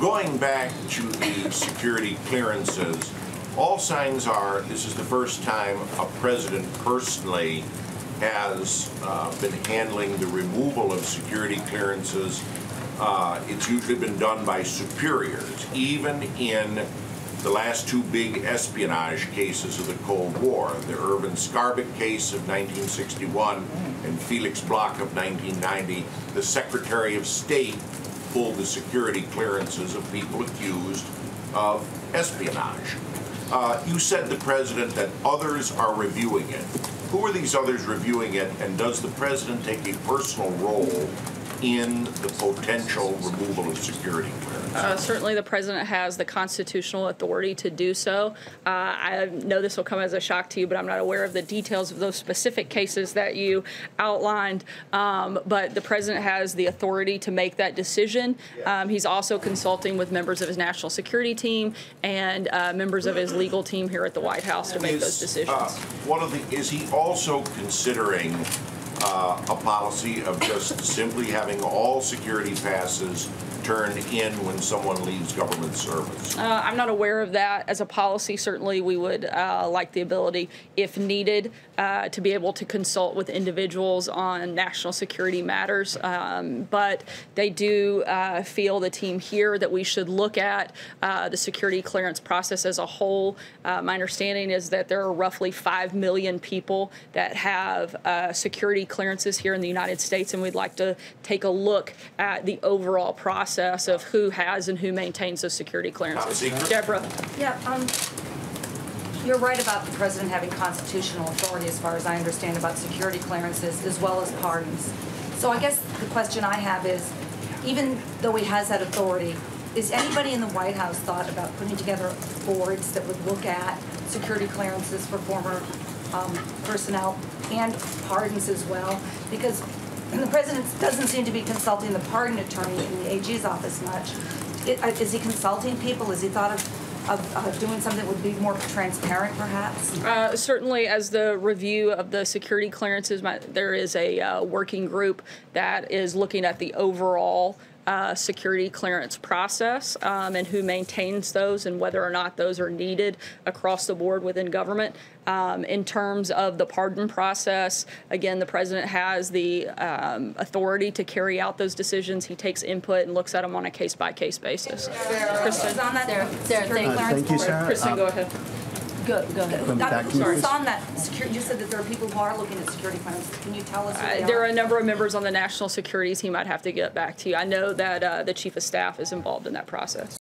Going back to the security clearances, all signs are this is the first time a president personally has been handling the removal of security clearances. It's usually been done by superiors, even in the last two big espionage cases of the Cold War, the Irvin Scarbic case of 1961 and Felix Bloch of 1990. The Secretary of State pulled the security clearances of people accused of espionage. You said, the President, that others are reviewing it. Who are these others reviewing it, and does the President take a personal role in the potential removal of security clearance? Certainly the President has the constitutional authority to do so. I know this will come as a shock to you, but I'm not aware of the details of those specific cases that you outlined. But the President has the authority to make that decision. He's also consulting with members of his national security team and members of his legal team here at the White House to make those decisions. Is he also considering a policy of just simply having all security passes turned in when someone leaves government service? I'm not aware of that. As a policy, certainly we would like the ability, if needed, to be able to consult with individuals on national security matters. But they do feel, the team here, that we should look at the security clearance process as a whole. My understanding is that there are roughly 5 million people that have security clearances here in the United States, and we'd like to take a look at the overall process of who has and who maintains those security clearances. Deborah. Yeah, you're right about the President having constitutional authority, as far as I understand, about security clearances as well as pardons. So I guess the question I have is, even though he has that authority, is anybody in the White House thought about putting together boards that would look at security clearances for former personnel and pardons as well? Because the President doesn't seem to be consulting the pardon attorney in the AG's office much. Is he consulting people? Has he thought of doing something that would be more transparent, perhaps? Certainly, as the review of the security clearances, there is a working group that is looking at the overall security clearance process and who maintains those and whether or not those are needed across the board within government. In terms of the pardon process, again, the President has the authority to carry out those decisions. He takes input and looks at them on a case-by-case basis. Kristen. On that Thank you, Sarah. Kristen, go ahead. Go ahead. Sorry. On that, you said that there are people who are looking at security clearances. Can you tell us who they are? There are a number of members on the national security team. I'd have to get back to you. I know that the Chief of Staff is involved in that process.